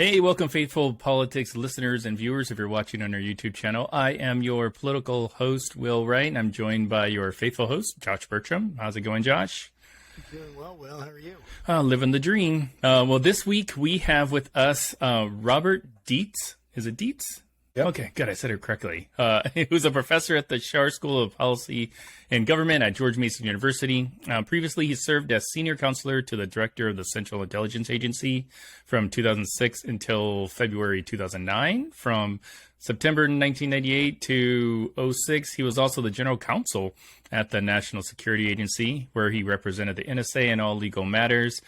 Hey, welcome, faithful politics listeners and viewers. If you're watching on our YouTube channel, I am your political host, Will Wright, and I'm joined by your faithful host, Josh Bertram. How's it going, Josh? Doing well, Will. How are you? Living the dream. Well, this week we have with us Robert Deitz. Is it Deitz? Yep. Okay, good. I said it correctly. Who's a professor at the Schar School of Policy and Government at George Mason University. Previously, he served as senior counselor to the director of the National Intelligence Agency from 2006 until February 2009. From September 1998 to 06, he was also the general counsel at the National Security Agency, where he represented the NSA in all legal matters.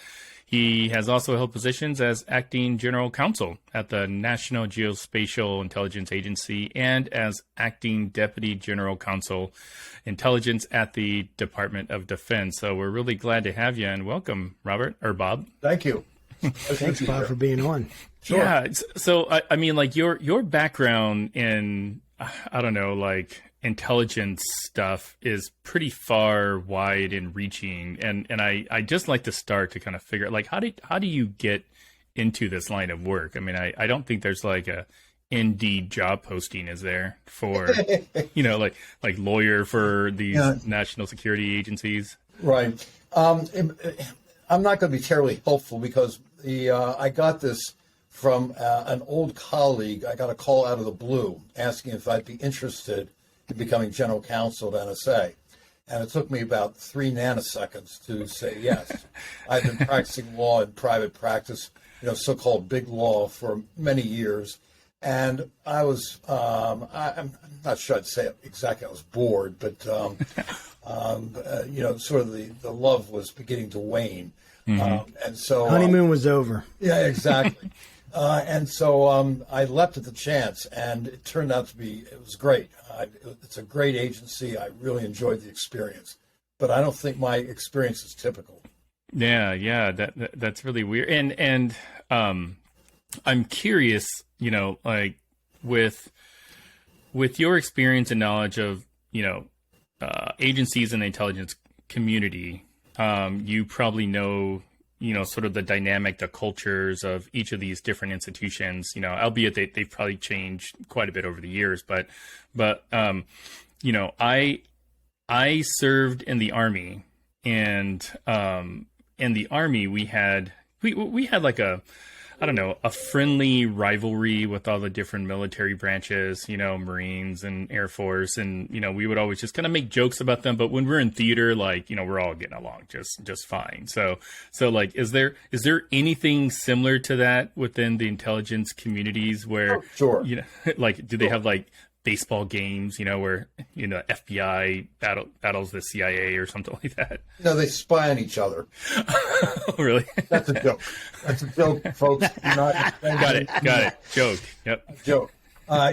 He has also held positions as acting general counsel at the National Geospatial-Intelligence Agency and as acting deputy general counsel intelligence at the Department of Defense. So we're really glad to have you, and welcome, Robert, or Bob. Thank you. Thanks, Bob, for being on. Sure. Yeah. So, I mean, like your background in, I don't know, like intelligence stuff is pretty far wide and reaching. And I just like to start to kind of figure out, like, how do you get into this line of work? I mean, I don't think there's like a Indeed job posting, is there, for, like lawyer for these national security agencies? Right. I'm not going to be terribly helpful because I got this from an old colleague. I got a call out of the blue asking if I'd be interested in becoming general counsel at NSA. And it took me about 3 nanoseconds to say yes. I've been practicing law in private practice, so-called big law, for many years. And I was, I'm not sure I'd say exactly I was bored, but, sort of the love was beginning to wane. Mm-hmm. And so honeymoon was over. Yeah, exactly. And so I leapt at the chance, and it turned out to be, it was great. It's a great agency. I really enjoyed the experience, but I don't think my experience is typical. Yeah, that's really weird. And I'm curious, like with your experience and knowledge of, agencies in the intelligence community, you probably know, sort of the dynamic, the cultures of each of these different institutions, albeit they've probably changed quite a bit over the years. But I served in the Army, and in the Army we had like a friendly rivalry with all the different military branches, Marines and Air Force. And, we would always just kind of make jokes about them. But when we're in theater, like, we're all getting along just fine. So like, is there anything similar to that within the intelligence communities where, Sure. Like, do they have like baseball games, where, FBI battles the CIA or something like that? No, they spy on each other. Oh, really? That's a joke. That's a joke, folks. Got it. Joke. Yep. Joke.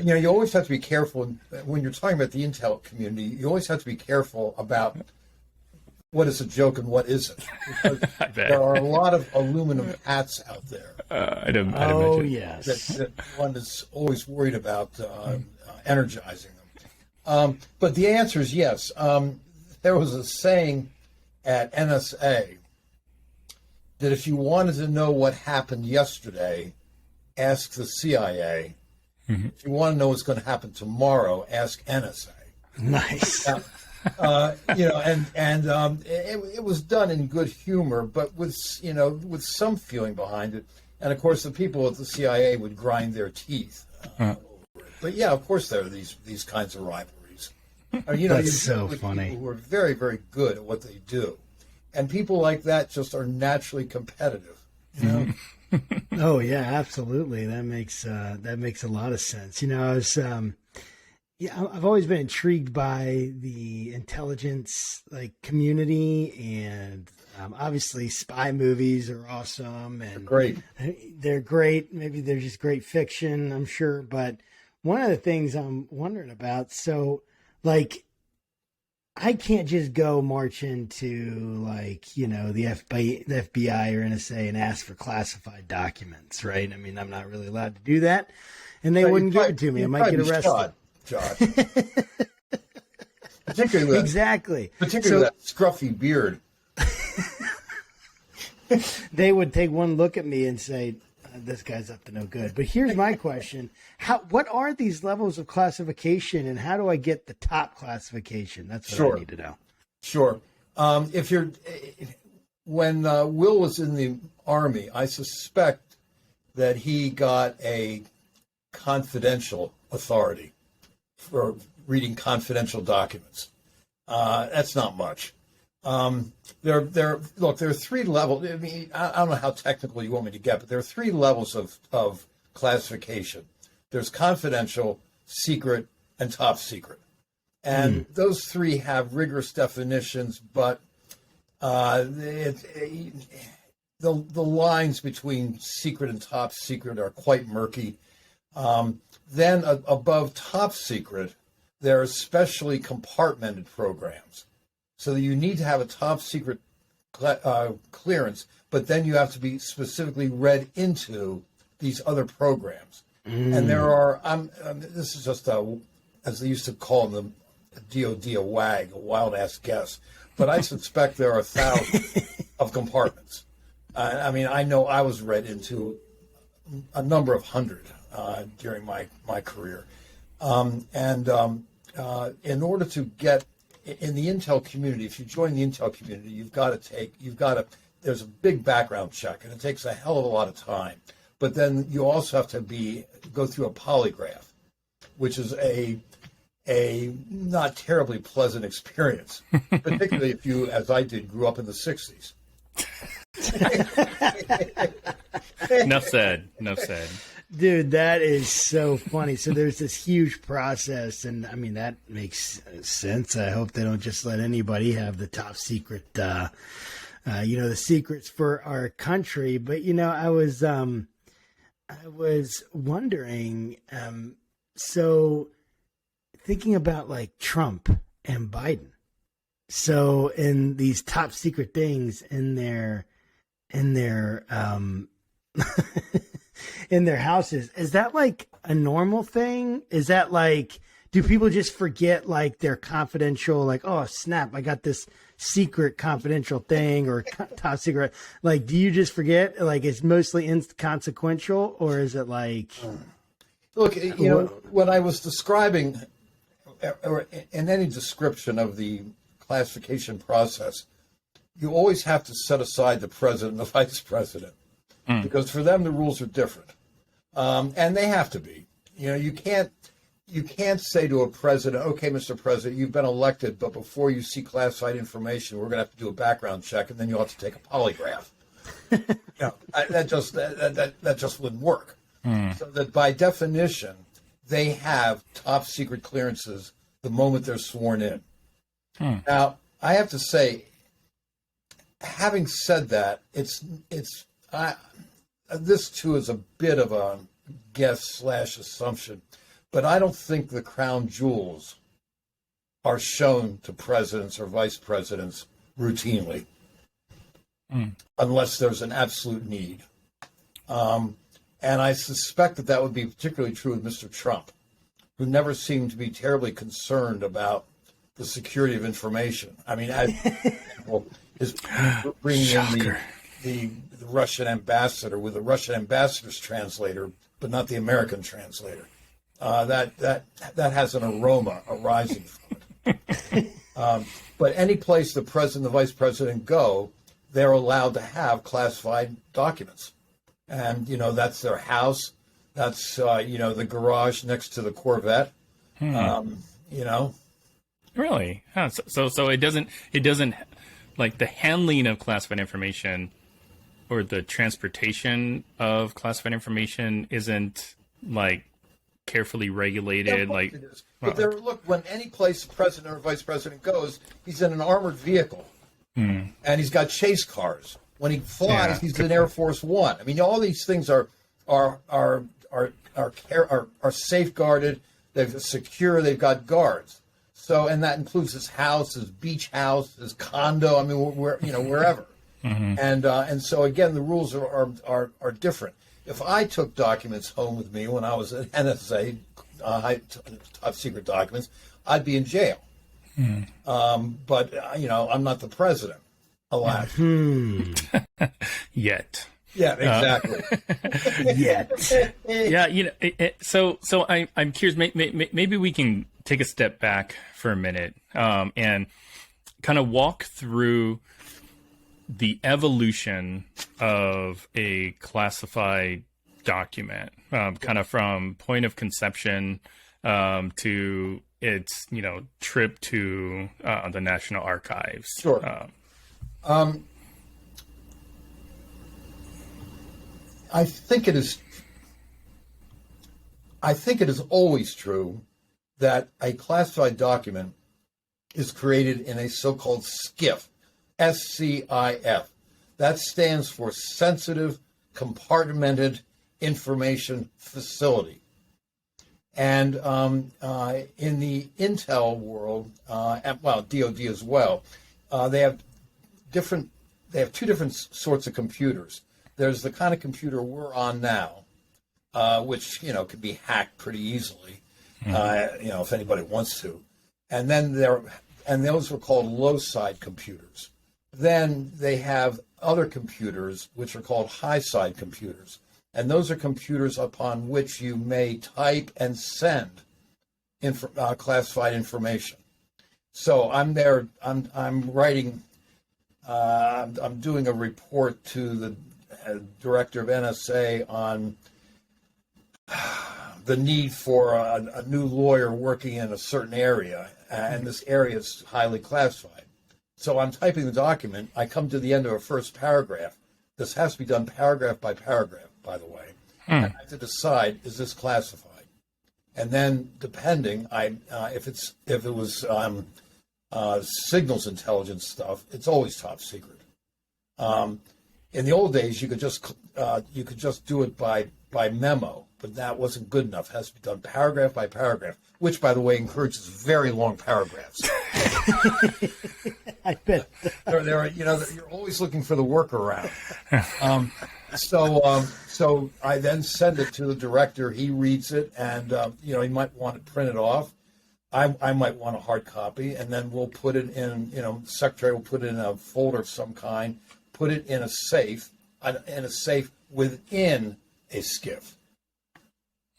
You always have to be careful when you're talking about the intel community. You always have to be careful about what is a joke and what isn't, because there are a lot of aluminum hats out there. I'd imagine. Yes. That one is always worried about energizing them. But the answer is yes. There was a saying at NSA that if you wanted to know what happened yesterday, ask the CIA. Mm-hmm. If you want to know what's going to happen tomorrow, ask NSA. Nice. It was done in good humor, but with some feeling behind it. And of course, the people at the CIA would grind their teeth over it. But yeah, of course, there are these kinds of rivalries. That's so funny. People who are very, very good at what they do, and people like that just are naturally competitive. Oh yeah, absolutely. That makes a lot of sense. I've always been intrigued by the intelligence community, and obviously spy movies are awesome and They're great. Maybe they're just great fiction, I'm sure. But one of the things I'm wondering about, so I can't just go march into the FBI or NSA and ask for classified documents, right? I mean, I'm not really allowed to do that, and they wouldn't give it to me. I might get arrested. Josh. Particularly with that scruffy beard. They would take one look at me and say, this guy's up to no good. But here's my question: what are these levels of classification, and how do I get the top classification? That's what I need to know. Sure. When Will was in the Army, I suspect that he got a confidential authority for reading confidential documents. That's not much. There are three levels. I mean, I don't know how technical you want me to get, but there are three levels of classification. There's confidential, secret, and top secret. And those three have rigorous definitions, but the lines between secret and top secret are quite murky. Then above top secret, there are specially compartmented programs. So you need to have a top secret clearance, but then you have to be specifically read into these other programs. And there are, this is just as they used to call them, DOD, a WAG, a wild ass guess. But I suspect there are thousands of compartments. I mean, I know I was read into a number of hundred during my career. In order to get in the Intel community, if you join the Intel community, there's a big background check, and it takes a hell of a lot of time. But then you also have to go through a polygraph, which is a not terribly pleasant experience, particularly if you, as I did, grew up in the 60s. Enough said. Dude, that is so funny. So there's this huge process, and I mean, that makes sense. I hope they don't just let anybody have the top secret, the secrets for our country. But, I was wondering, so thinking about like Trump and Biden. So in these top secret things in their in their houses, is that like a normal thing? Is that like, do people just forget like their confidential, like, oh snap, I got this secret confidential thing or top secret? Like, do you just forget? Like, it's mostly inconsequential, or is it like? Look, when I was describing, or in any description of the classification process, you always have to set aside the president and the vice president, because for them the rules are different, and they have to be. You can't say to a president, "Okay, Mr. President, you've been elected, but before you see classified information, we're going to have to do a background check, and then you'll have to take a polygraph." That just wouldn't work. So that by definition, they have top secret clearances the moment they're sworn in. Now, I have to say, having said that, this too is a bit of a guess/assumption, but I don't think the crown jewels are shown to presidents or vice presidents routinely, unless there's an absolute need. And I suspect that would be particularly true with Mr. Trump, who never seemed to be terribly concerned about the security of information. I mean, his bringing in the Russian ambassador with the Russian ambassador's translator, but not the American translator. That has an aroma arising from it. But any place the president and the vice president go, they're allowed to have classified documents. And, that's their house. That's, the garage next to the Corvette. Really? Huh. So it doesn't like the handling of classified information or the transportation of classified information isn't like carefully regulated. Yeah, like, it is. But look, when any place the president or vice president goes, he's in an armored vehicle, and he's got chase cars. When he flies, he's in Air Force One. I mean, all these things are safeguarded. They're secure. They've got guards. So, and that includes his house, his beach house, his condo. I mean, wherever. And so again, the rules are different. If I took documents home with me when I was at NSA, top secret documents, I'd be in jail. But I'm not the president. Alas. Yet. Yeah, exactly. Yet. Yeah, so I'm curious. Maybe we can take a step back for a minute and kind of walk through the evolution of a classified document, kind of from point of conception to its trip to the National Archives. Sure. I think it is always true that a classified document is created in a so-called SCIF, SCIF. That stands for Sensitive Compartmented Information Facility. And in the Intel world, DoD as well, they have two different sorts of computers. There's the kind of computer we're on now, which could be hacked pretty easily, if anybody wants to. And then those were called low-side computers. Then they have other computers which are called high-side computers, and those are computers upon which you may type and send classified information. So I'm there. I'm writing. I'm doing a report to the director of NSA on the need for a new lawyer working in a certain area, and this area is highly classified. So I'm typing the document. I come to the end of a first paragraph. This has to be done paragraph by paragraph, by the way. And I have to decide, is this classified? And then, depending, if it was signals intelligence stuff, it's always top secret. In the old days, you could just do it by memo, but that wasn't good enough. It has to be done paragraph by paragraph, which, by the way, encourages very long paragraphs. I bet. You're always looking for the workaround. So I then send it to the director. He reads it, and he might want to print it off. I might want a hard copy, and then we'll put it in. The secretary will put it in a folder of some kind. Put it in a safe within a SCIF.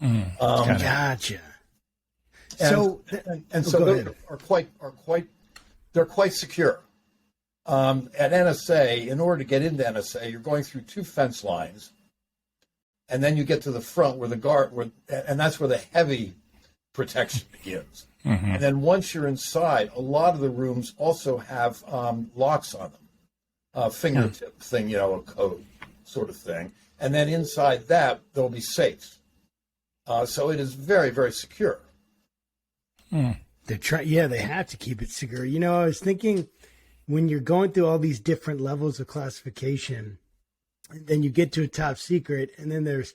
Gotcha. So those they're quite secure. At NSA, in order to get into NSA, you're going through two fence lines, and then you get to the front where and that's where the heavy protection begins. Mm-hmm. And then once you're inside, a lot of the rooms also have locks on them, fingertip thing, a code sort of thing. And then inside that, there'll be safes. So it is very, very secure. They have to keep it secure. I was thinking, when you're going through all these different levels of classification, and then you get to a top secret, and then there's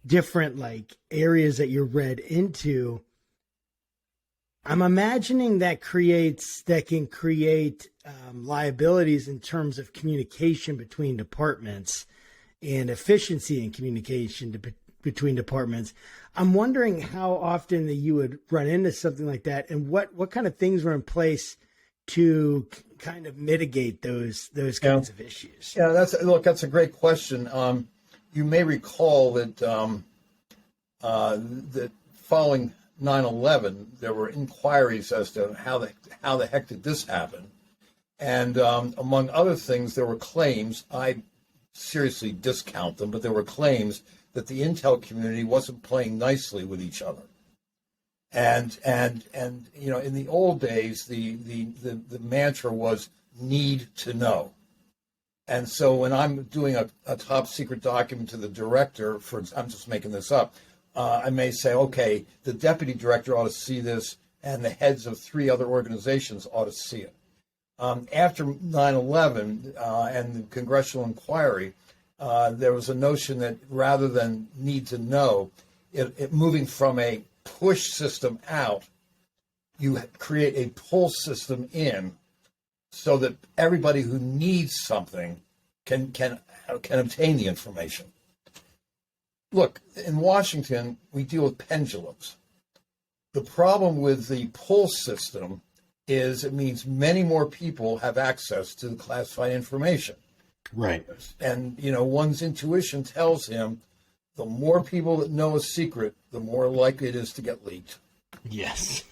different areas that you're read into. I'm imagining that can create liabilities in terms of communication between departments and efficiency in communication between departments. I'm wondering how often that you would run into something like that, and what kind of things were in place to kind of mitigate those kinds of issues. Yeah, that's a great question. You may recall that that following 9/11, there were inquiries as to how the heck did this happen, and among other things, there were claims. I seriously discount them, but there were claims that the intel community wasn't playing nicely with each other. And in the old days, the mantra was need to know. And so when I'm doing a top secret document to the director, I'm just making this up, I may say, okay, the deputy director ought to see this, and the heads of 3 other organizations ought to see it. After 9/11 and the congressional inquiry, there was a notion that rather than need to know, it moving from a push system out, you create a pull system in, so that everybody who needs something can obtain the information. Look, in Washington, we deal with pendulums. The problem with the pull system is it means many more people have access to the classified information. Right. And, one's intuition tells him the more people that know a secret, the more likely it is to get leaked. Yes.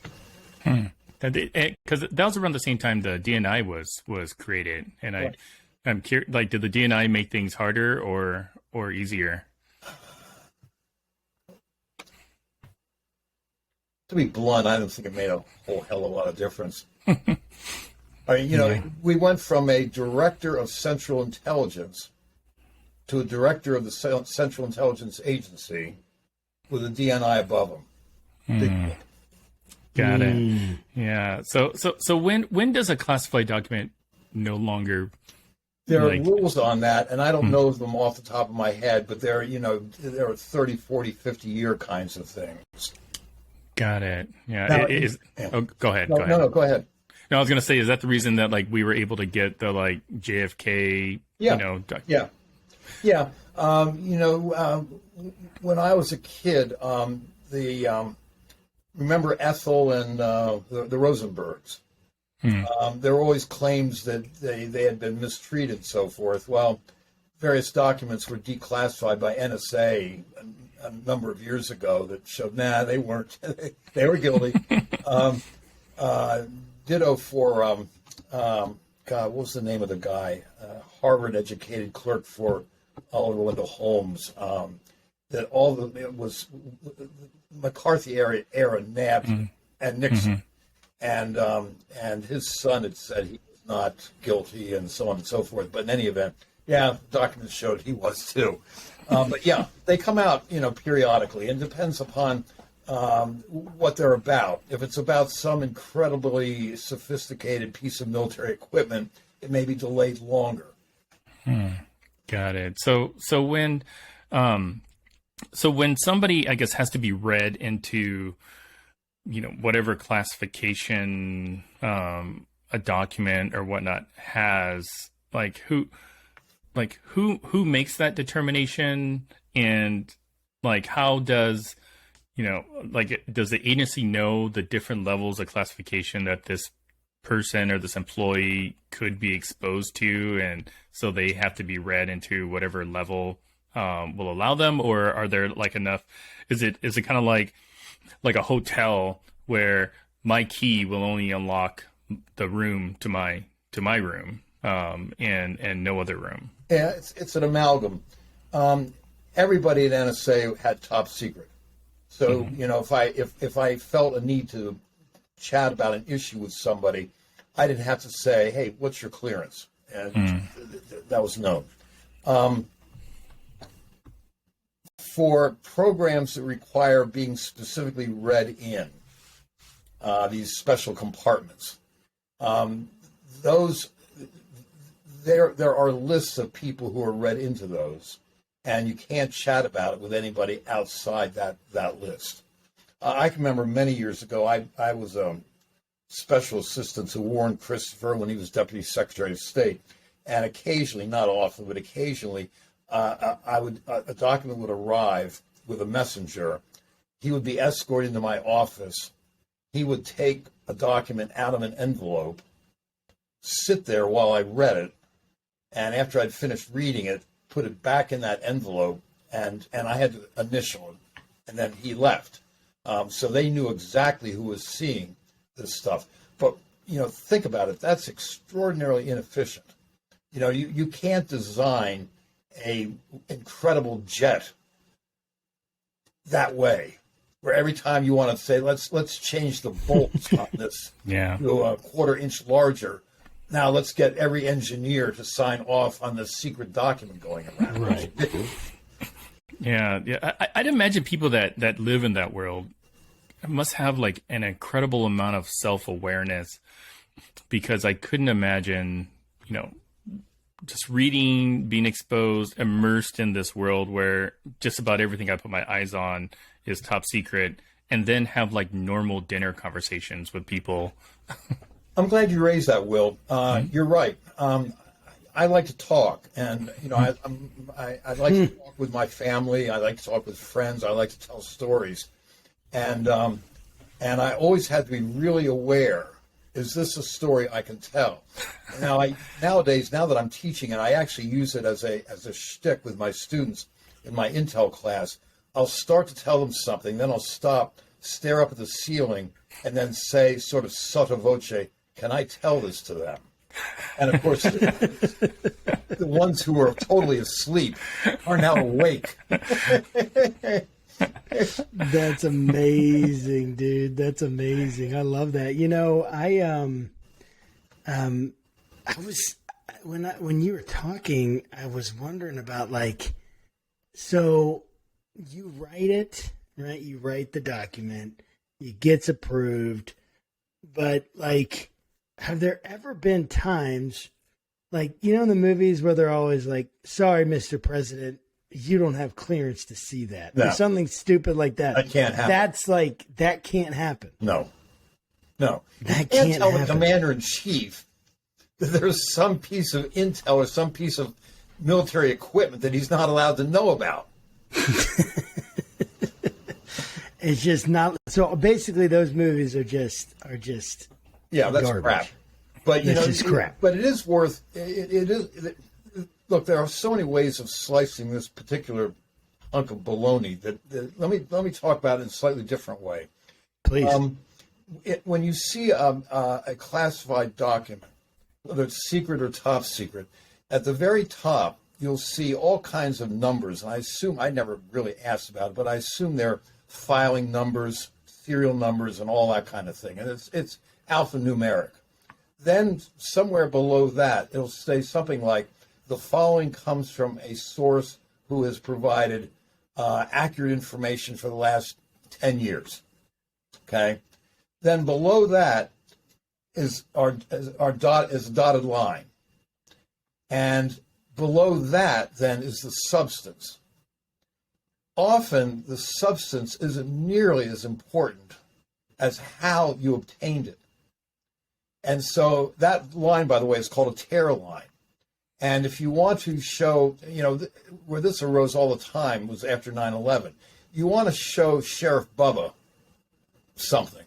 Because that was around the same time the DNI was created, and I'm curious, like, did the DNI make things harder or easier? To be blunt, I don't think it made a whole hell of a lot of difference. I mean, we went from a director of Central Intelligence to a director of the Central Intelligence Agency with a DNI above him. Got it. Yeah. So when does a classified document no longer? There are rules on that, and I don't know them off the top of my head, but there are 30, 40, 50-year kinds of things. Got it. Yeah. Now, Oh, go ahead. No, go ahead. No, I was going to say, is that the reason that we were able to get the JFK? Yeah. Yeah. When I was a kid, remember Ethel and the Rosenbergs? There were always claims that they had been mistreated and so forth. Well, various documents were declassified by NSA a number of years ago that showed, they weren't. They were guilty. Ditto for, God, what was the name of the guy? Harvard-educated clerk for Oliver Wendell Holmes. That it was McCarthy era nabbed and Nixon. And his son had said he was not guilty and so on and so forth. But in any event, documents showed he was too. But they come out, periodically, and depends upon what they're about. If it's about some incredibly sophisticated piece of military equipment, it may be delayed longer. Got it. So when somebody, I guess, has to be read into, whatever classification a document or whatnot has, who makes that determination, and how does does the agency know the different levels of classification that this person or this employee could be exposed to, and so they have to be read into whatever level will allow them? Or are there enough? Is it kind of like a hotel where my key will only unlock the room to my room, and no other room? Yeah, it's an amalgam. Everybody at NSA had top secret. So, if I felt a need to chat about an issue with somebody, I didn't have to say, hey, what's your clearance? And that was known. For programs that require being specifically read in, these special compartments, there are lists of people who are read into those, and you can't chat about it with anybody outside that list. I can remember many years ago, I was a special assistant to Warren Christopher when he was Deputy Secretary of State, and occasionally, not often, but occasionally, a document would arrive with a messenger. He would be escorted into my office. He would take a document out of an envelope, sit there while I read it, and after I'd finished reading it, put it back in that envelope, and I had to initial it, and then he left. So they knew exactly who was seeing this stuff. But, think about it. That's extraordinarily inefficient. You can't design a incredible jet that way, where every time you want to say, let's change the bolts on this to a quarter-inch larger. Now let's get every engineer to sign off on this secret document going around. Right. Yeah. I'd imagine people that live in that world must have an incredible amount of self-awareness, because I couldn't imagine, just reading, being exposed, immersed in this world where just about everything I put my eyes on is top secret, and then have normal dinner conversations with people. I'm glad you raised that, Will. You're right. I like to talk, and I like to talk with my family. I like to talk with friends. I like to tell stories, and I always had to be really aware is this a story I can tell? Nowadays, now that I'm teaching it, I actually use it as a shtick with my students in my Intel class. I'll start to tell them something, then I'll stop, stare up at the ceiling, and then say, sort of sotto voce, can I tell this to them? And of course, the ones who are totally asleep are now awake. That's amazing, dude. That's amazing. I love that. You know, I was when you were talking, I was wondering about so you write it, right? You write the document, it gets approved, but have there ever been times, in the movies where they're always like, sorry, Mr. President, you don't have clearance to see that. No. Or something stupid like that. That can't happen. That can't happen. No. That You can't can't tell the happen. commander-in-chief that there's some piece of intel or some piece of military equipment that he's not allowed to know about. It's just not. So basically, those movies are just Yeah, that's garbage. crap. But That's just crap. But it is worth. It is. Look, there are so many ways of slicing this particular hunk of baloney that let me talk about it in a slightly different way. Please. When you see a classified document, whether it's secret or top secret, at the very top you'll see all kinds of numbers. And I never really asked about it, but I assume they're filing numbers, serial numbers, and all that kind of thing. And it's alphanumeric. Then somewhere below that, it'll say something like, the following comes from a source who has provided accurate information for the last 10 years. Okay? Then below that is a dotted line. And below that, then, is the substance. Often, the substance isn't nearly as important as how you obtained it. And so that line, by the way, is called a tear line. And if you want to show, where this arose all the time was after 9/11, you want to show Sheriff Bubba something.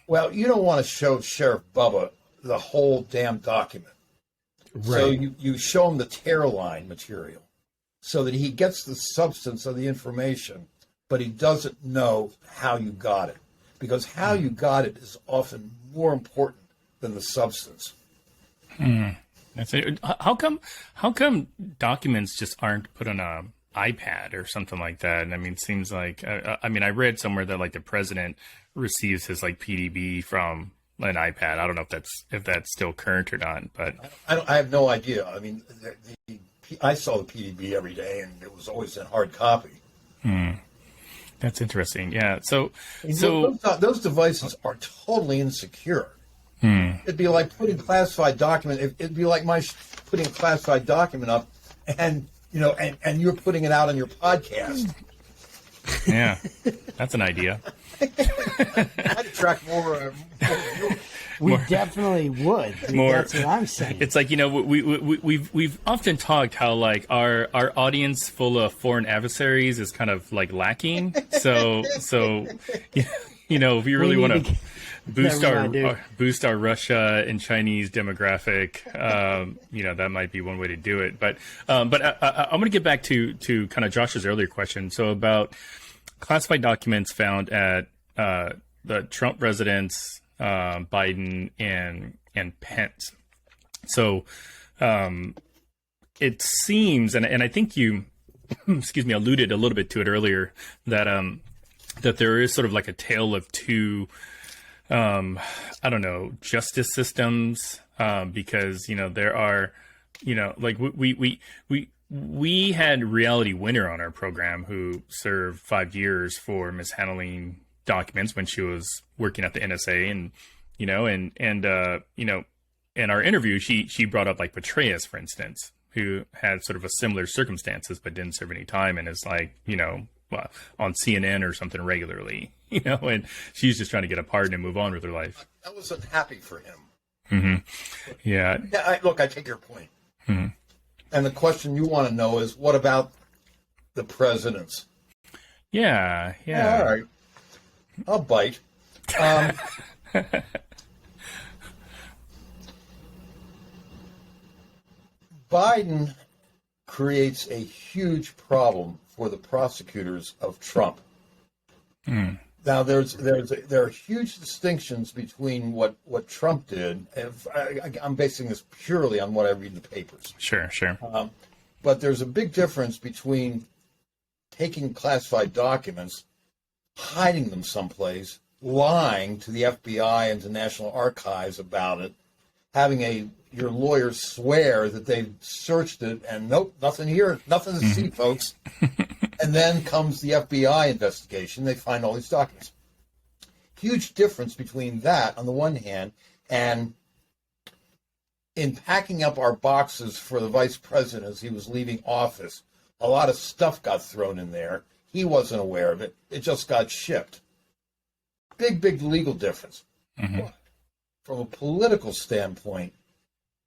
Well, you don't want to show Sheriff Bubba the whole damn document. Right. So you show him the tear line material so that he gets the substance of the information, but he doesn't know how you got it. Because how you got it is often more important than the substance. That's it. How come documents just aren't put on a iPad or something like that? And I mean, it seems like I read somewhere that the president receives his PDB from an iPad. I don't know if that's still current or not, but I have no idea. I mean, I saw the PDB every day, and it was always in hard copy. That's interesting. Yeah. So those devices are totally insecure. It'd be like putting classified document. It'd be like putting a classified document up, and and you're putting it out on your podcast. Yeah, that's an idea. I'd attract more. We definitely would. That's what I'm saying. It's we've often talked how our audience full of foreign adversaries is kind of lacking. So if you really want to boost our Russia and Chinese demographic, that might be one way to do it. But I'm going to get back to kind of Josh's earlier question. So about classified documents found at the Trump residence, Biden and Pence. So it seems, and I think you, alluded a little bit to it earlier, that there is sort of a tale of two, justice systems, because there are, we had Reality Winner on our program who served 5 years for mishandling documents when she was working at the NSA, and in our interview she brought up Petraeus, for instance, who had sort of a similar circumstances but didn't serve any time and is on CNN or something regularly, and she's just trying to get a pardon and move on with her life. I wasn't happy for him. Mm-hmm. Yeah. I take your point. Mm-hmm. And the question you want to know is, what about the presidents? Yeah. All right. I'll bite. Biden creates a huge problem for the prosecutors of Trump. Now, there are huge distinctions between what Trump did. I'm basing this purely on what I read in the papers. Sure. But there's a big difference between taking classified documents, hiding them someplace, lying to the FBI and to National Archives about it, having your lawyers swear that they've searched it and nope, nothing here, nothing to see, folks. And then comes the FBI investigation. They find all these documents. Huge difference between that on the one hand and in packing up our boxes for the vice president as he was leaving office. A lot of stuff got thrown in there. He wasn't aware of it. It just got shipped. Big legal difference. From a political standpoint,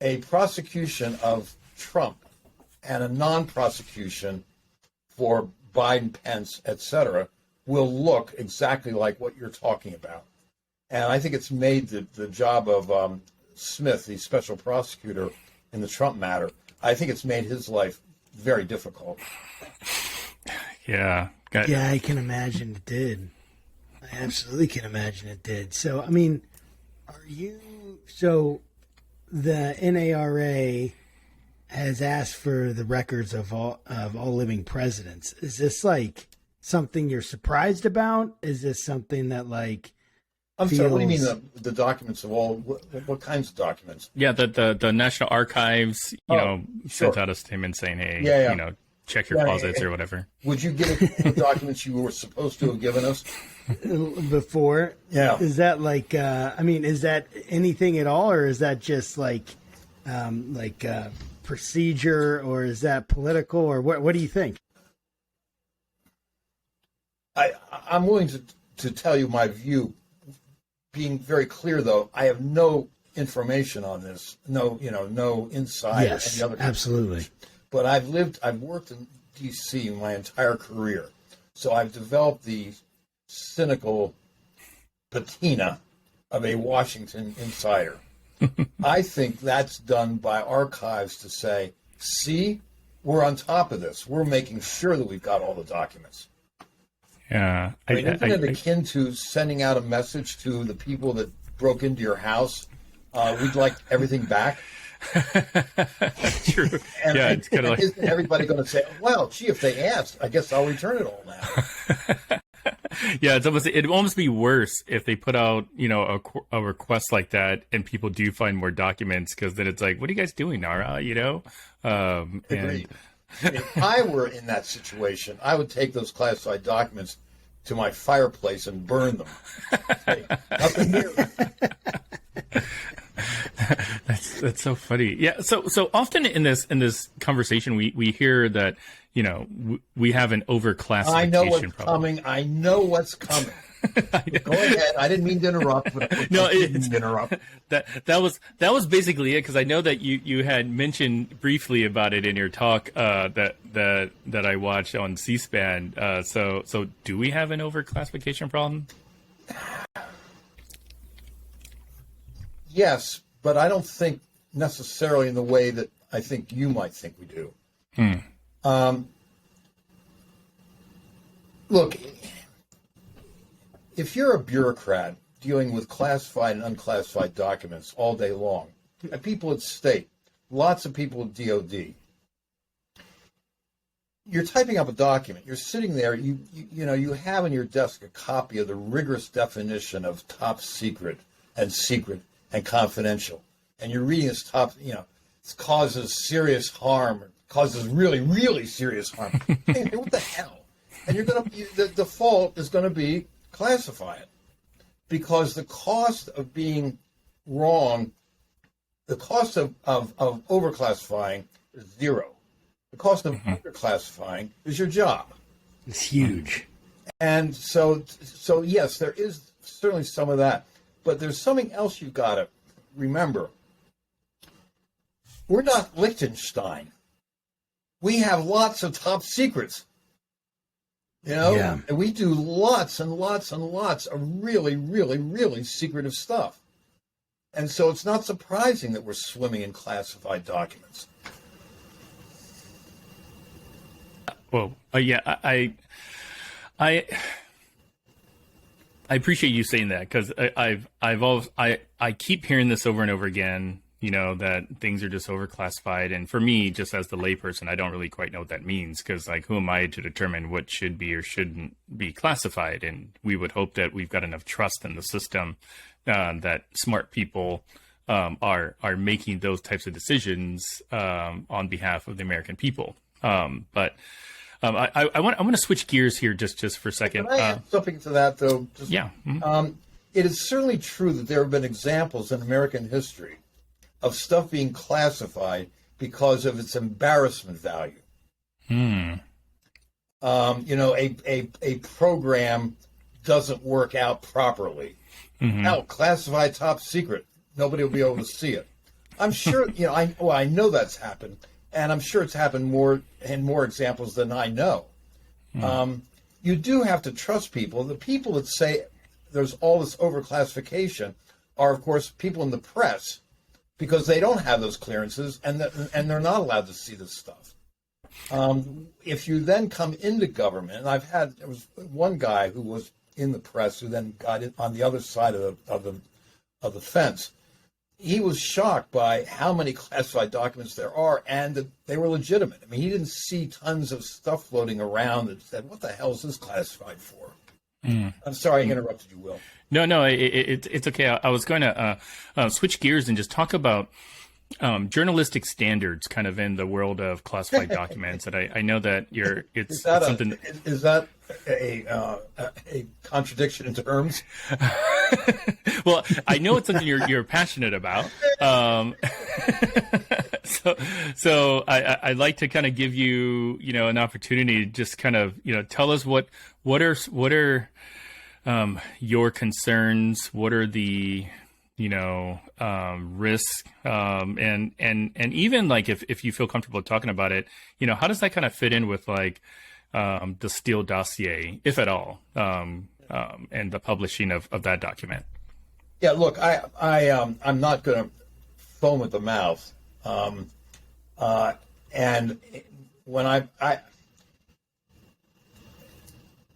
a prosecution of Trump and a non-prosecution for Biden, Pence, etc., will look exactly like what you're talking about. And I think it's made the job of Smith, the special prosecutor in the Trump matter, I think it's made his life very difficult. Yeah. Yeah, I can imagine it did. I absolutely can imagine it did. So, I mean, so the NARA has asked for the records of all living presidents. Is this like something you're surprised about? Is this something that like I'm sorry, what do you mean the documents of all, what kinds of documents? Yeah, the National Archives, sent out a statement saying, hey, check your closets or whatever. Would you give us the documents you were supposed to have given us? Before? Yeah. Is that like, is that anything at all, or is that just like procedure, or is that political, or what do you think? I'm willing to tell you my view. Being very clear, though, I have no information on this, no insight. Yes, absolutely. But I've worked in D.C. my entire career, so I've developed the cynical patina of a Washington insider. I think that's done by archives to say, see, we're on top of this. We're making sure that we've got all the documents. Yeah. I mean, isn't it akin to sending out a message to the people that broke into your house? We'd like everything back. True. And, yeah, it's kind of like... Isn't everybody going to say, well, gee, if they asked, I guess I'll return it all now. Yeah, it'd almost be worse if they put out, a request like that and people do find more documents, because then it's like, what are you guys doing, Nara? Agreed. If I were in that situation, I would take those classified documents to my fireplace and burn them. Hey, nothing here. That's so funny. Yeah. So often in this conversation, we hear that, we have an overclassification I know what's problem. coming. I know what's coming. Go ahead. I didn't mean to interrupt, but no, I didn't interrupt. That was basically it, because I know that you had mentioned briefly about it in your talk that I watched on C-SPAN. So do we have an overclassification problem? Yes, but I don't think necessarily in the way that I think you might think we do. Look, if you're a bureaucrat dealing with classified and unclassified documents all day long, and people at state, lots of people at DOD, you're typing up a document. You're sitting there. You have in your desk a copy of the rigorous definition of top secret and confidential, and you're reading this it causes serious harm, causes really, really serious harm. Hey, what the hell? And the default is going to be classify it, because the cost of being wrong, the cost of overclassifying is zero. The cost of underclassifying is your job. It's huge. And so yes, there is certainly some of that, but there's something else you've got to remember. We're not Liechtenstein. We have lots of top secrets. And we do lots and lots and lots of really, really, really secretive stuff. And so it's not surprising that we're swimming in classified documents. Well, yeah, I appreciate you saying that, because I keep hearing this over and over again. That things are just overclassified, and for me, just as the layperson, I don't really quite know what that means, because like, who am I to determine what should be or shouldn't be classified? And we would hope that we've got enough trust in the system that smart people are making those types of decisions on behalf of the American people. But I want to switch gears here just for a second. Can I add something to that, though? Yeah. Mm-hmm. It is certainly true that there have been examples in American history of stuff being classified because of its embarrassment value. A program doesn't work out properly. Now, classified top secret, nobody will be able to see it. I'm sure, I know that's happened, and I'm sure it's happened more examples than I know. You do have to trust people. The people that say there's all this overclassification are, of course, people in the press, because they don't have those clearances and they're not allowed to see this stuff. If you then come into government, and there was one guy who was in the press who then got in on the other side of the fence. He was shocked by how many classified documents there are, and that they were legitimate. I mean, he didn't see tons of stuff floating around that said, "What the hell is this classified for?" I'm sorry I interrupted you, Will. No, it's okay. I was going to switch gears and just talk about journalistic standards, kind of in the world of classified documents. And I know that it's something. Is that a contradiction in terms? Well, I know it's something you're passionate about. So I'd like to kind of give you an opportunity to just kind of tell us what are your concerns, what are the risks, and even like if you feel comfortable talking about it, how does that kind of fit in with like the Steele dossier, if at all, and the publishing of that document? Yeah, look, I'm not going to foam at the mouth, and when I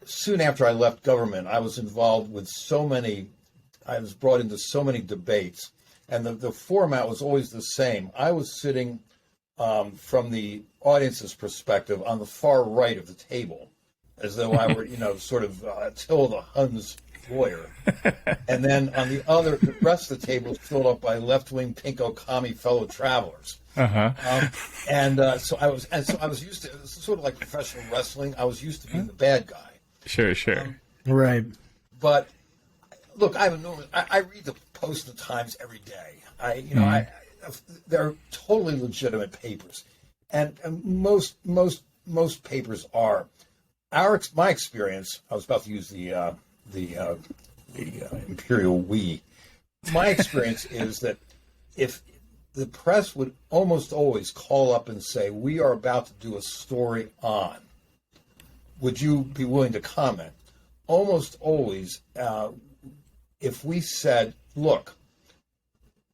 soon after I left government, I was involved with I was brought into so many debates, and the format was always the same. I was sitting from the audience's perspective on the far right of the table, as though I were, sort of Attila Hun's lawyer. And then on the rest of the table was filled up by left-wing pinko commie fellow travelers. So I was used to, it was sort of like professional wrestling. I was used to being the bad guy. Sure. Right. But look, I read the Post and the Times every day. They're totally legitimate papers, and most papers are. My experience. I was about to use the imperial we. My experience is that if the press would almost always call up and say, "We are about to do a story on. Would you be willing to comment?" Almost always, if we said, "Look,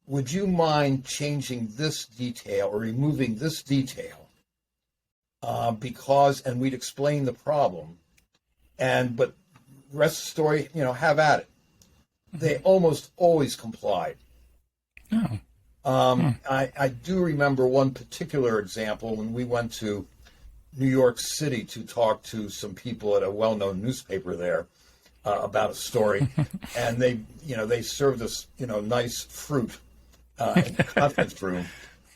would you mind changing this detail or removing this detail?" And we'd explain the problem, but the rest of the story, have at it. They almost always complied. I do remember one particular example when we went to New York City to talk to some people at a well-known newspaper there about a story, and they served us nice fruit in the conference room,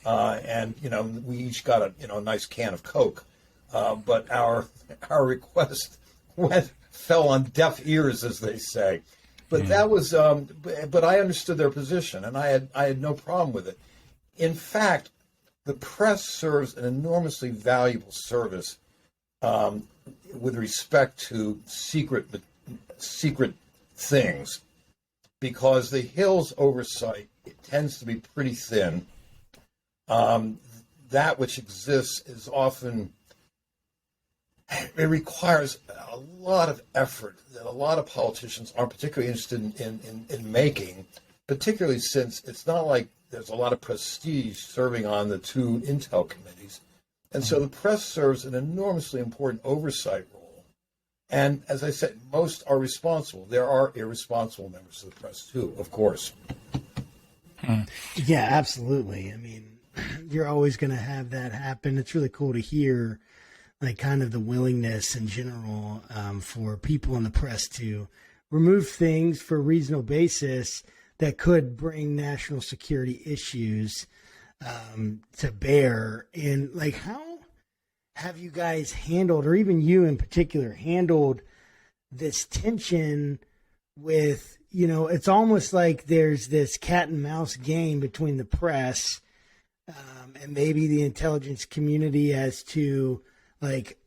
and we each got a nice can of Coke, but our request fell on deaf ears, as they say. But that was but I understood their position, and I had no problem with it. In fact, the press serves an enormously valuable service with respect to secret things, because the Hill's oversight tends to be pretty thin. That which exists is often, it requires a lot of effort that a lot of politicians aren't particularly interested in making, particularly since it's not like there's a lot of prestige serving on the two intel committees. And so the press serves an enormously important oversight role. And as I said, most are responsible. There are irresponsible members of the press too, of course. Yeah, absolutely. I mean, you're always going to have that happen. It's really cool to hear, like, kind of the willingness in general for people in the press to remove things for a reasonable basis that could bring national security issues to bear. And, like, how have you guys handled, or even you in particular, handled this tension with, you know, it's almost like there's this cat and mouse game between the press and maybe the intelligence community as to, like,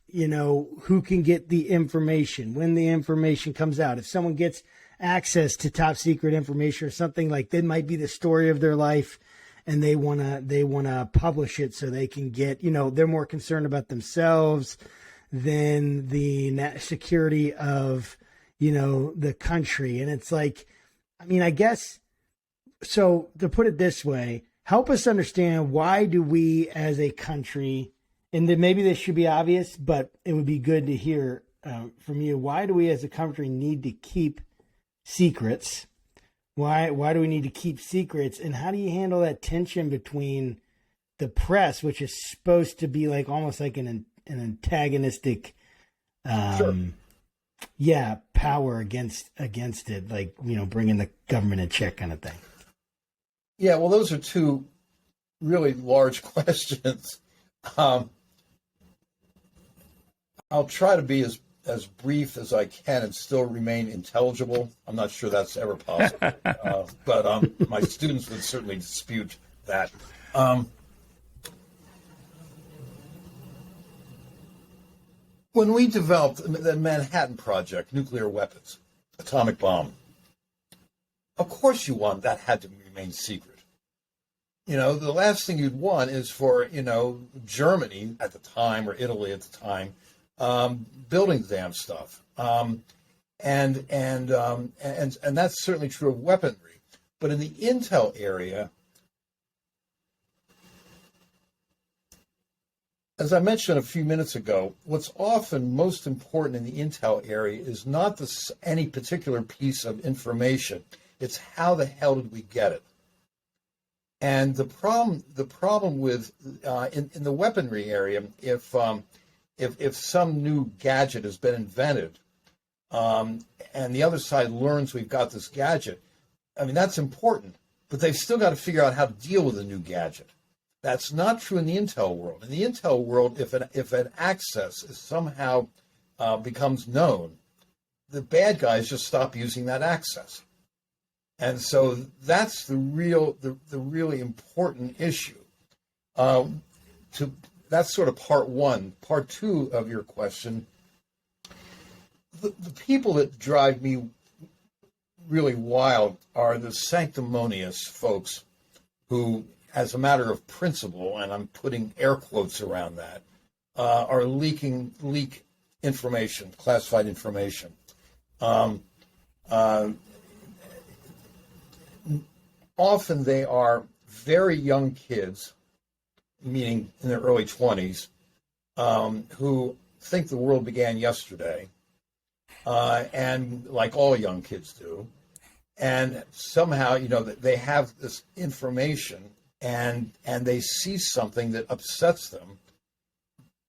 you know, who can get the information, when the information comes out. If someone gets access to top secret information or something, like, that might be the story of their life, and they wanna publish it so they can get, you know, they're more concerned about themselves than the security of, you know, the country. And it's like, I mean, I guess, so to put it this way, help us understand, why do we as a country, and then maybe this should be obvious, but it would be good to hear from you, why do we as a country need to keep secrets? Why do we need to keep secrets? And how do you handle that tension between the press, which is supposed to be like almost like an antagonistic power against it, like, you know, bringing the government in check kind of thing? Yeah, well, those are two really large questions. I'll try to be as brief as I can and still remain intelligible. I'm not sure that's ever possible, but my students would certainly dispute that. When we developed the Manhattan Project, nuclear weapons, atomic bomb, of course you want that had to remain secret. You know, the last thing you'd want is for, you know, Germany at the time, or Italy at the time, building the damn stuff. And that's certainly true of weaponry. But in the intel area, as I mentioned a few minutes ago, what's often most important in the intel area is not any particular piece of information. It's how the hell did we get it? And the problem with in the weaponry area, if some new gadget has been invented, and the other side learns we've got this gadget, I mean, that's important, but they've still got to figure out how to deal with a new gadget. That's not true in the intel world. In the intel world, if an access is somehow becomes known, the bad guys just stop using that access. And so that's the really important issue. That's sort of part one. Part two of your question, the people that drive me really wild are the sanctimonious folks who, as a matter of principle, and I'm putting air quotes around that, are leak information, classified information. Often they are very young kids, meaning in their early 20s, who think the world began yesterday, and like all young kids do, and somehow, you know, they have this information, and they see something that upsets them,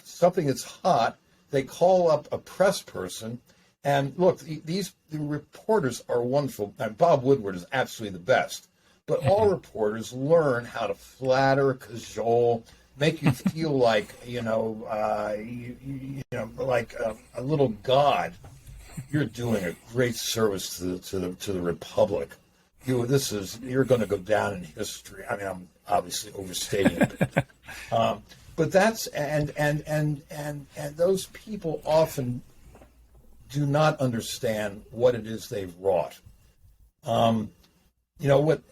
something that's hot. They call up a press person, and look, the reporters are wonderful. And Bob Woodward is absolutely the best. But all reporters learn how to flatter, cajole, make you feel like, you know, like a little god. You're doing a great service to the Republic. You're going to go down in history. I mean, I'm obviously overstating it, but that's and those people often do not understand what it is they've wrought. You know what.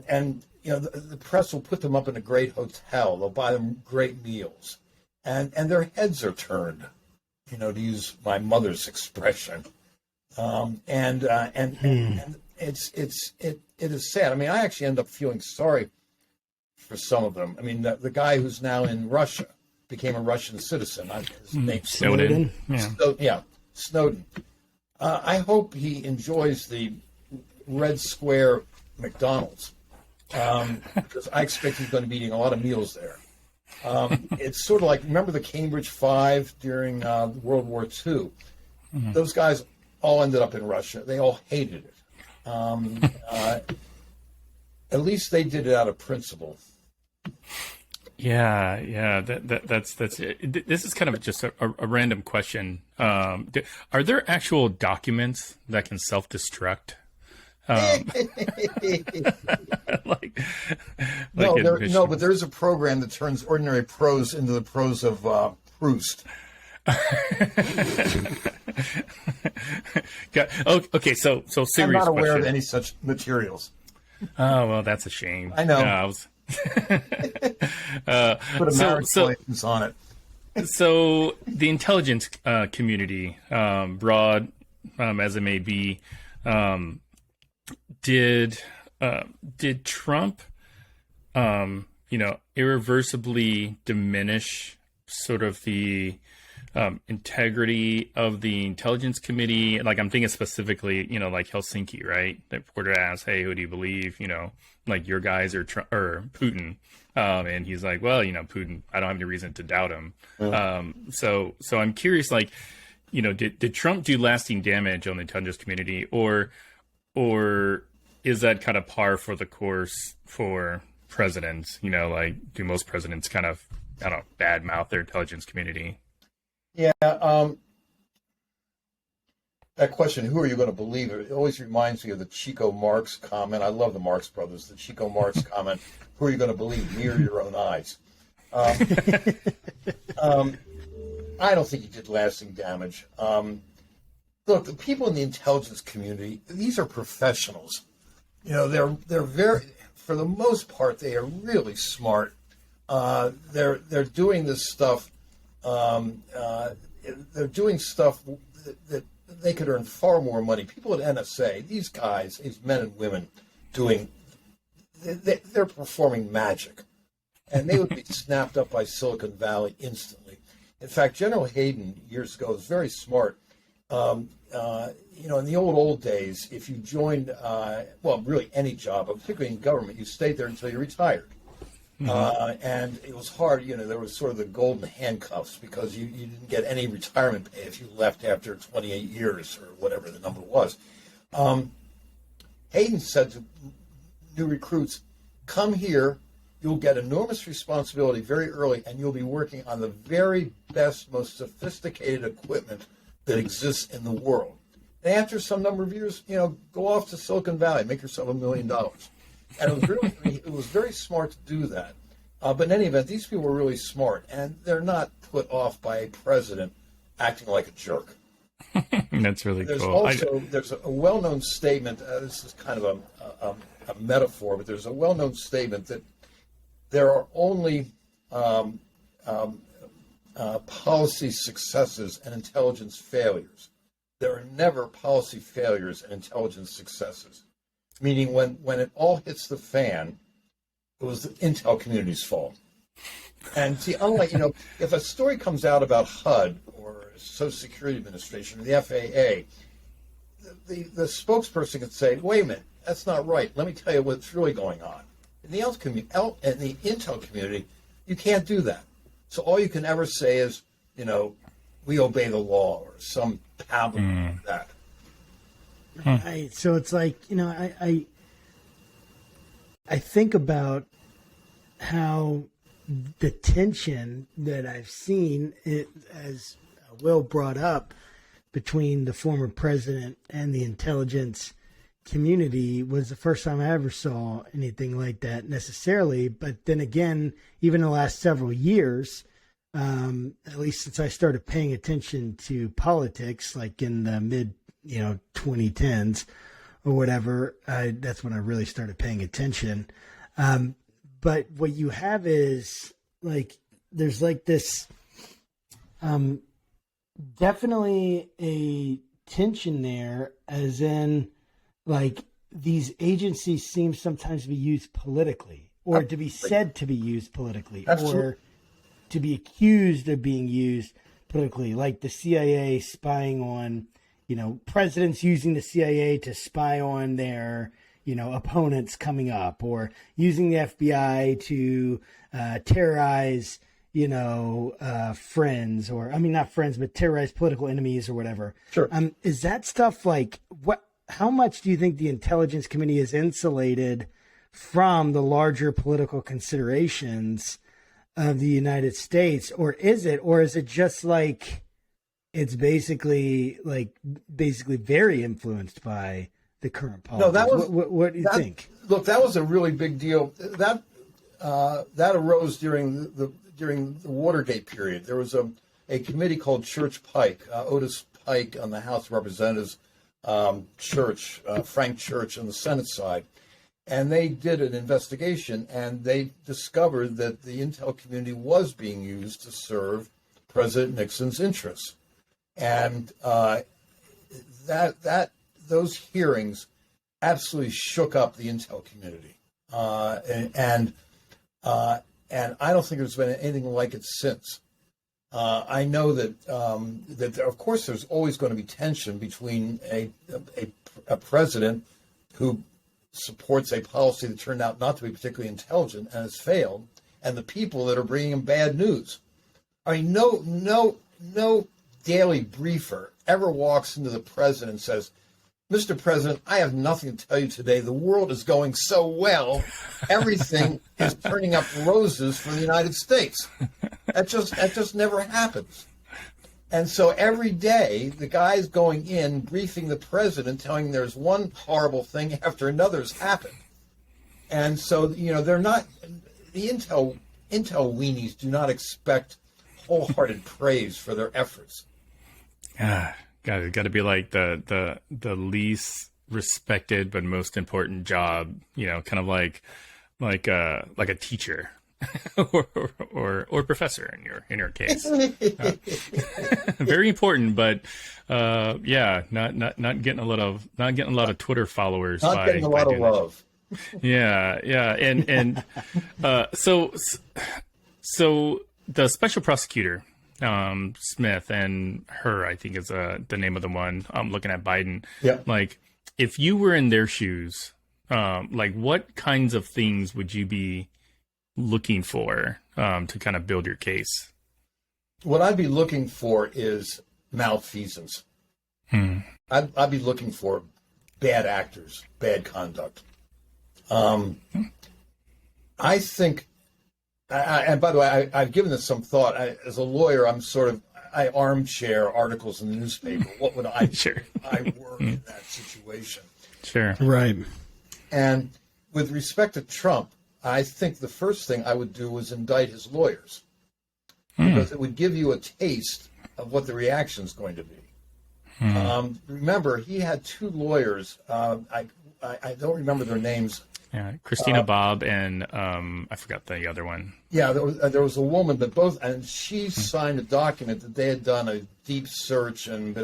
And you know, the press will put them up in a great hotel. They'll buy them great meals, and their heads are turned, you know, to use my mother's expression. And it is sad. I mean, I actually end up feeling sorry for some of them. I mean, the guy who's now in Russia, became a Russian citizen. His name's Snowden. Yeah. Snowden. I hope he enjoys the Red Square McDonald's, because I expect he's going to be eating a lot of meals there. It's sort of like, remember the Cambridge Five during World War II? Mm-hmm. Those guys all ended up in Russia. They all hated it. At least they did it out of principle. Yeah. That's it. This is kind of just a random question. Are there actual documents that can self-destruct? No, but there's a program that turns ordinary prose into the prose of Proust. Okay, so serious I'm not aware question. of any such materials. Oh, well, that's a shame. I know. Yeah, Put a marriage license on it. So the intelligence community, broad as it may be, did Trump, irreversibly diminish sort of the integrity of the intelligence committee? Like, I'm thinking specifically, like Helsinki, right? The reporter asked, "Hey, who do you believe? Like your guys or Putin?" And he's like, "Well, Putin. I don't have any reason to doubt him." So I'm curious, like, did Trump do lasting damage on the intelligence community, or is that kind of par for the course for presidents? Like, do most presidents kind of, I don't know, badmouth their intelligence community? Yeah. That question, who are you going to believe? It always reminds me of the Chico Marx comment. I love the Marx brothers. The Chico Marx comment, who are you going to believe, me or your own eyes? I don't think he did lasting damage. Look, the people in the intelligence community, these are professionals. They're very, for the most part, they are really smart. They're doing this stuff. They're doing stuff that they could earn far more money. People at NSA, these guys, these men and women, they're performing magic, and they would be snapped up by Silicon Valley instantly. In fact, General Hayden years ago was very smart. In the old days, if you joined, really any job, but particularly in government, you stayed there until you retired. And it was hard, there was sort of the golden handcuffs, because you didn't get any retirement pay if you left after 28 years or whatever the number was. Hayden said to new recruits, "Come here, you'll get enormous responsibility very early, and you'll be working on the very best, most sophisticated equipment that exists in the world. And after some number of years, go off to Silicon Valley, make yourself $1 million." And it was very smart to do that. But in any event, these people were really smart, and they're not put off by a president acting like a jerk. That's really cool. There's a well-known statement. This is kind of a metaphor, but there's a well-known statement that there are only policy successes and intelligence failures. There are never policy failures and intelligence successes. Meaning when it all hits the fan, it was the intel community's fault. And see, unlike, if a story comes out about HUD or Social Security Administration or the FAA, the spokesperson can say, "Wait a minute, that's not right. Let me tell you what's really going on." In the intel community, you can't do that. So all you can ever say is, "We obey the law," or some pabble like that. Right. So it's like, I think about how the tension that I've seen, as Will brought up, between the former president and the intelligence community was the first time I ever saw anything like that necessarily. But then again, even the last several years, at least since I started paying attention to politics, like in the mid 2010s or whatever, that's when I really started paying attention. But what you have is there's this definitely a tension there, as in these agencies seem sometimes to be used politically, or to be said to be used politically. Absolutely. to be accused of being used politically, like the CIA spying on, presidents using the CIA to spy on their, opponents coming up, or using the FBI to terrorize, friends, or not friends, but terrorize political enemies or whatever. Sure. Is that stuff like what? How much do you think the Intelligence Committee is insulated from the larger political considerations of the United States, or is it just like it's basically very influenced by the current politics? No, what do you think? Look, that was a really big deal. That arose during the Watergate period. There was a committee called Church Pike, Otis Pike on the House of Representatives, Frank Church on the Senate side. And they did an investigation, and they discovered that the intel community was being used to serve President Nixon's interests. And those hearings absolutely shook up the intel community. And I don't think there's been anything like it since. I know that of course there's always going to be tension between a president who supports a policy that turned out not to be particularly intelligent and has failed, and the people that are bringing him bad news. I mean, no daily briefer ever walks into the president and says, "Mr. President, I have nothing to tell you today. The world is going so well. Everything is turning up roses for the United States." That just never happens. And so every day, the guy's going in, briefing the president, telling him there's one horrible thing after another's happened. And so, they're not, the intel weenies do not expect wholehearted praise for their efforts. Got to be like the least respected but most important job, kind of like a teacher. or professor in your case. Very important, but not getting a lot of Twitter followers. Not getting a lot of love. Yeah, and so the special prosecutor Smith, and her, I think is the name of the one. I'm looking at Biden. Yeah. Like, if you were in their shoes, what kinds of things would you be looking for to kind of build your case? What I'd be looking for is malfeasance. I'd be looking for bad actors, bad conduct. I think, and by the way, I've given this some thought. As a lawyer, I armchair articles in the newspaper. What would I do Sure. if I were in that situation? Sure. Right. And with respect to Trump, I think the first thing I would do was indict his lawyers, because it would give you a taste of what the reaction is going to be. Remember, he had two lawyers. I don't remember their names. Yeah, Christina Bob and I forgot the other one. Yeah, there was a woman, but and she signed a document that they had done a deep search and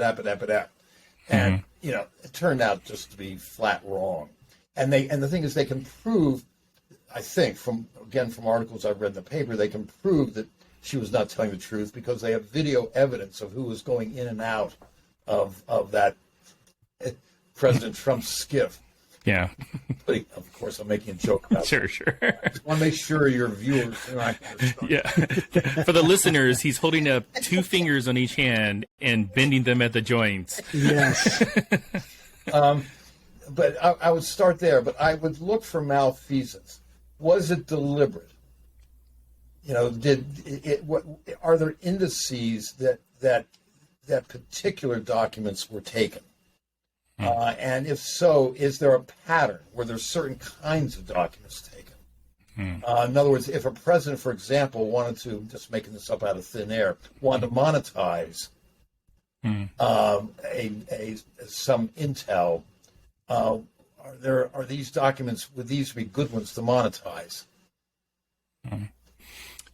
and it turned out just to be flat wrong. And the thing is, they can prove, I think, from articles I've read in the paper, they can prove that she was not telling the truth because they have video evidence of who was going in and out of that President Trump's skiff. Yeah. But of course, I'm making a joke about Sure. I just want to make sure your viewers are not understand. Yeah. For the listeners, he's holding up two fingers on each hand and bending them at the joints. Yes. But I would start there. But I would look for malfeasance. Was it deliberate? Are there indices that particular documents were taken? And if so, is there a pattern where there's certain kinds of documents taken? In other words, if a president, for example, wanted to, just making this up out of thin air, wanted to monetize some intel, are these documents, would these be good ones to monetize?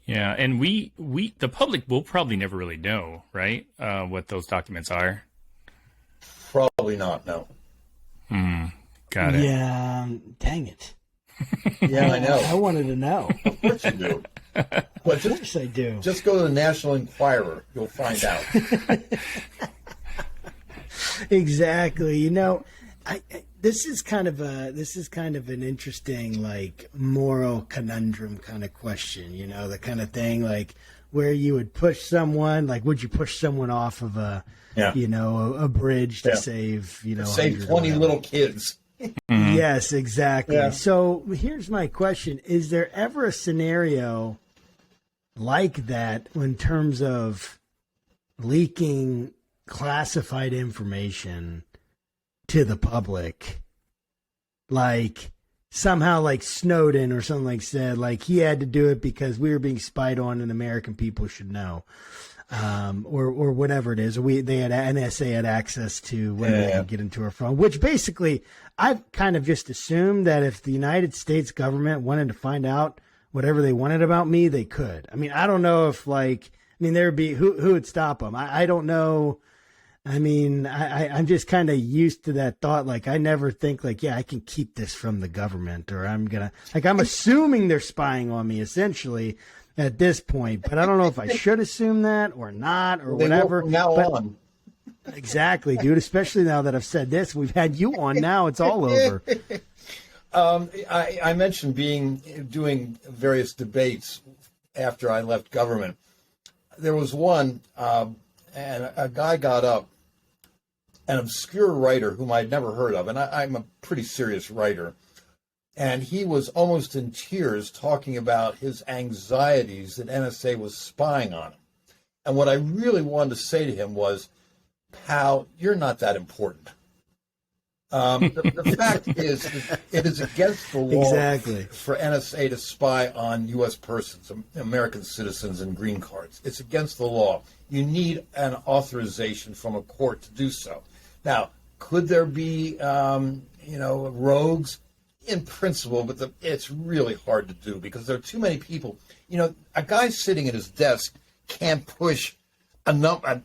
Yeah, and we the public will probably never really know, right? What those documents are. Probably not, no. Got it. Yeah, dang it. Yeah, I know. I wanted to know. Of course you do. But Of course I do. just go to the National Enquirer. You'll find out. Exactly. You know, this is kind of an interesting, like, moral conundrum kind of question. You know, the kind of thing like where you would push someone, like, would you push someone off of a bridge to save, Save 20 little kids. Yes, exactly. Yeah. So here's my question. Is there ever a scenario like that in terms of leaking classified information to the public? Like somehow like Snowden or something like said, like he had to do it because we were being spied on and American people should know. Or whatever it is, NSA had access to whether they could get into our phone, which basically I've kind of just assumed that if the United States government wanted to find out whatever they wanted about me, they could. I mean, I don't know if there would be, who would stop them? I don't know. I mean, I'm just kind of used to that thought. Like, I never think like, I can keep this from the government, or I'm assuming they're spying on me essentially at this point, but I don't know if I should assume that or not, or whatever. From now on. Exactly, dude. Especially now that I've said this, we've had you on. Now it's all over. I mentioned doing various debates after I left government. There was one, and a guy got up, an obscure writer whom I'd never heard of, and I'm a pretty serious writer. And he was almost in tears talking about his anxieties that NSA was spying on him. And what I really wanted to say to him was, pal, you're not that important. The fact is, it is against the law for NSA to spy on U.S. persons, American citizens, and green cards. It's against the law. You need an authorization from a court to do so. Now, could there be, rogues? In principle, but it's really hard to do because there are too many people. A guy sitting at his desk can't push a number.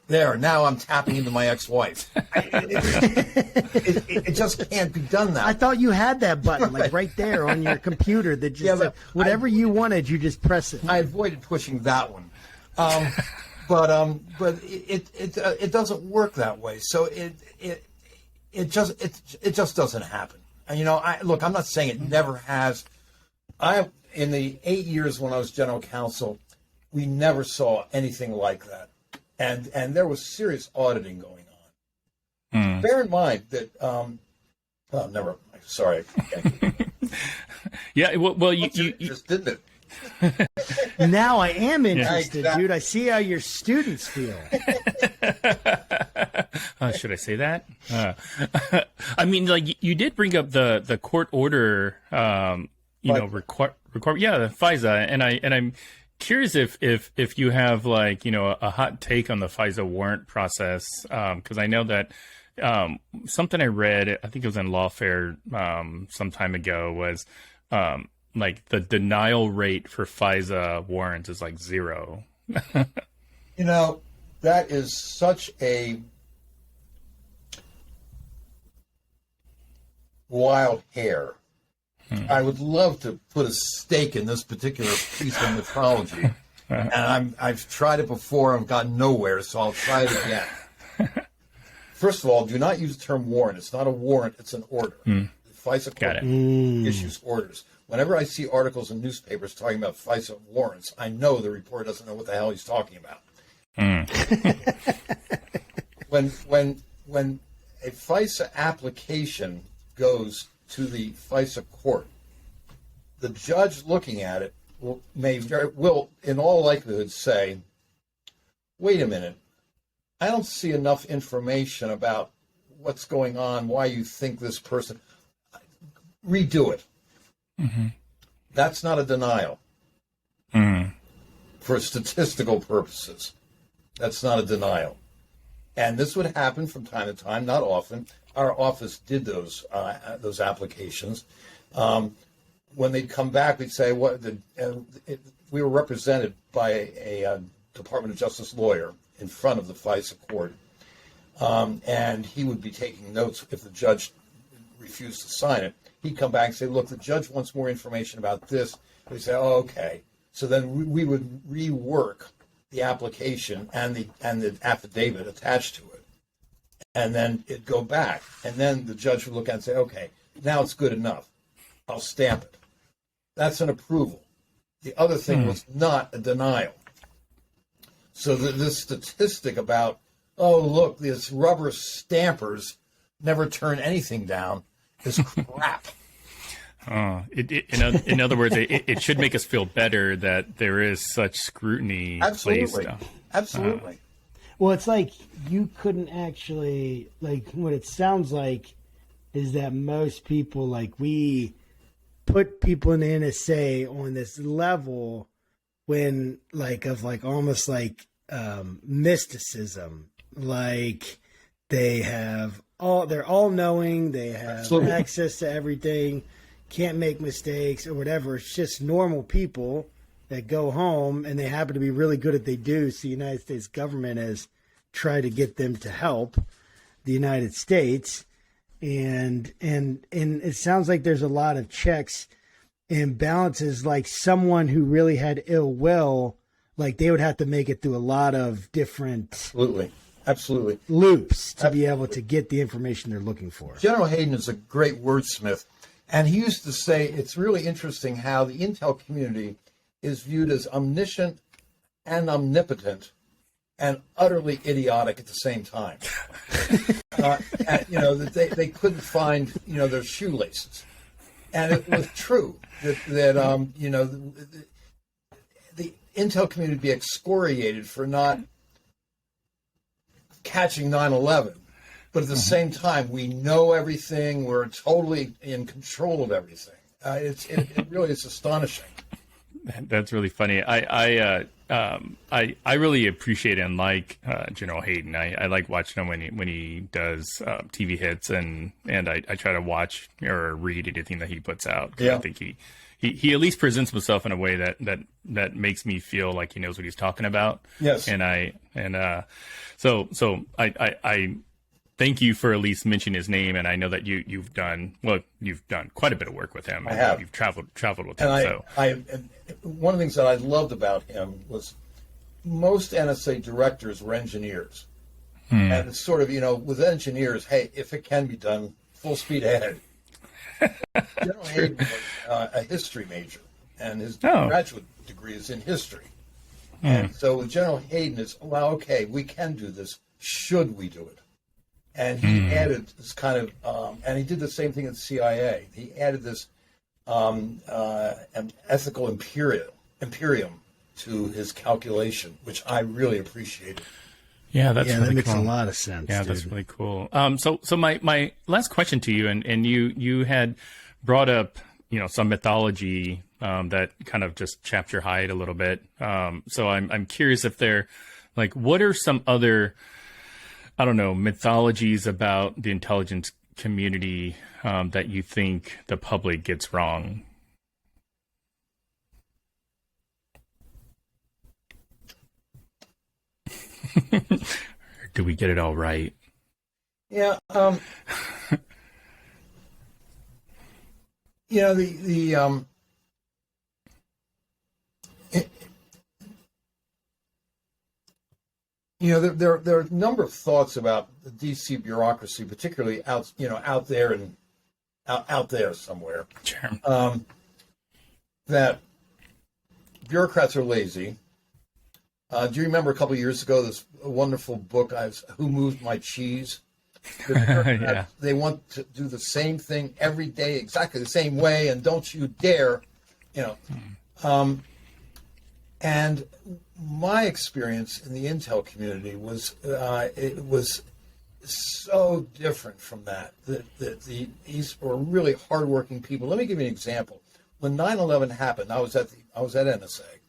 There, now I'm tapping into my ex-wife. It just can't be done that. I thought you had that button, like right there on your computer that just whatever you wanted, you just press it. I avoided pushing that one, but it doesn't work that way. So it just doesn't happen. And, I'm not saying it never has. In the 8 years when I was general counsel, we never saw anything like that. And there was serious auditing going on. Bear in mind that, never, sorry. Yeah, well, you just didn't it? Now I am interested, dude. I see how your students feel. Should I say that? I mean, like you did bring up the court order, the FISA, and I'm curious if you have a hot take on the FISA warrant process, because I know that something I read, I think it was in Lawfare some time ago, was the denial rate for FISA warrants is like 0. That is such a wild hair. I would love to put a stake in this particular piece of mythology. And I've tried it before and gotten nowhere, so I'll try it again. First of all, do not use the term warrant. It's not a warrant, it's an order. The FISA court issues orders. Whenever I see articles in newspapers talking about FISA warrants, I know the reporter doesn't know what the hell he's talking about. When a FISA application goes to the FISA court, the judge looking at it will in all likelihood say, wait a minute, I don't see enough information about what's going on, why you think this person, redo it. That's not a denial. For statistical purposes, that's not a denial. And this would happen from time to time, not often. Our office did those applications. When they'd come back, we'd say, we were represented by a Department of Justice lawyer in front of the FISA court. And he would be taking notes if the judge refused to sign it. he'd come back and say, look, the judge wants more information about this. We say, oh, okay. So then we would rework the application and the affidavit attached to it. And then it'd go back. And then the judge would look at it and say, okay, now it's good enough. I'll stamp it. That's an approval. The other thing was not a denial. So this statistic about, oh, look, these rubber stampers never turn anything down is crap. In other words, it should make us feel better that there is such scrutiny Absolutely. placed. Absolutely. Well, it's like you couldn't actually, like, what it sounds like is that most people, like, we put people in the NSA on this level when, like, of, like, almost like mysticism. Like, they're all knowing, they have Absolutely. access to everything, can't make mistakes or whatever. It's just normal people that go home and they happen to be really good at what they do. So the United States government has tried to get them to help the United States. And it sounds like there's a lot of checks and balances, like someone who really had ill will, like they would have to make it through a lot of different Absolutely. loops to be able to get the information they're looking for. General Hayden is a great wordsmith. And he used to say, it's really interesting how the intel community is viewed as omniscient and omnipotent and utterly idiotic at the same time. That they couldn't find, their shoelaces. And it was true that the intel community would be excoriated for not catching 9/11. But at the same time, we know everything. We're totally in control of everything. It really is astonishing. That's really funny. I really appreciate and like General Hayden. I like watching him when he does TV hits, and I try to watch or read anything that he puts out. Yeah. I think he at least presents himself in a way that makes me feel like he knows what he's talking about. Yes. So I thank you for at least mentioning his name, and I know that you've done quite a bit of work with him. I have. You've traveled with And him. and one of the things that I loved about him was most NSA directors were engineers. And it's sort of, with engineers, hey, if it can be done, full speed ahead. General Hayden was a history major, and his graduate degree is in history. And so with General Hayden, it's, well, okay, we can do this. Should we do it? And he added this kind of, and he did the same thing at the CIA. He added this an ethical imperium to his calculation, which I really appreciated. Yeah, that makes a lot of sense. Yeah, dude. that's really cool. So my last question to you, and you had brought up, some mythology that kind of just chapped your hide a little bit. So I'm curious if there, like, what are some other, I don't know, mythologies about the intelligence community that you think the public gets wrong? Do we get it all right? Yeah. There are a number of thoughts about the DC bureaucracy, particularly out there somewhere. Sure. That bureaucrats are lazy. Do you remember a couple of years ago this wonderful book, Who Moved My Cheese? Yeah. They want to do the same thing every day, exactly the same way, and don't you dare, And my experience in the intel community was it was so different from that. These were really hardworking people. Let me give you an example. When 9/11 happened, I was at NSA,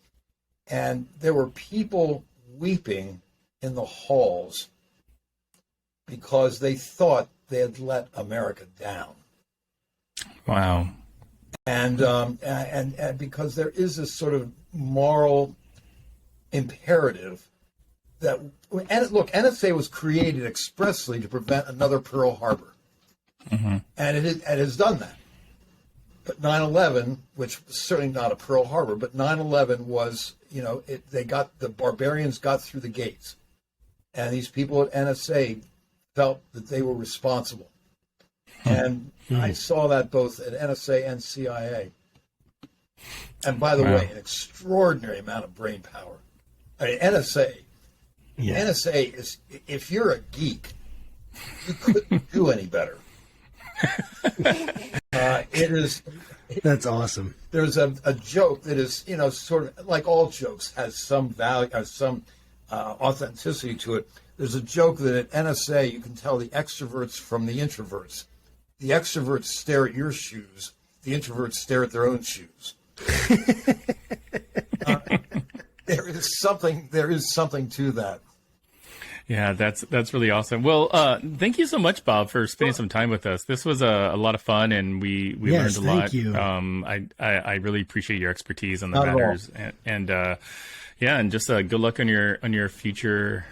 and there were people weeping in the halls because they thought they had let America down. Wow. And because there is this sort of moral imperative that, and look, NSA was created expressly to prevent another Pearl Harbor, and it has done that. But 9/11, which was certainly not a Pearl Harbor, but 9/11 was, the barbarians got through the gates. And these people at NSA felt that they were responsible. And I saw that both at NSA and CIA. And by the way, an extraordinary amount of brain power. I mean, NSA is, if you're a geek, you couldn't do any better. That's awesome. There's a joke that is, sort of like all jokes, has some value, has some authenticity to it. There's a joke that at NSA you can tell the extroverts from the introverts. The extroverts stare at your shoes. The introverts stare at their own shoes. There is something to that. Yeah, that's really awesome. Well, thank you so much, Bob, for spending some time with us. This was a lot of fun, and we learned a lot. Thank you. I really appreciate your expertise on the matters, and just good luck on your future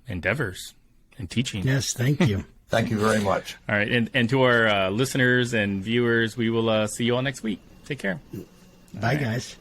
endeavors and teaching. Yes, thank you. Thank you very much. All right, and to our listeners and viewers, we will see you all next week. Take care. Bye, guys.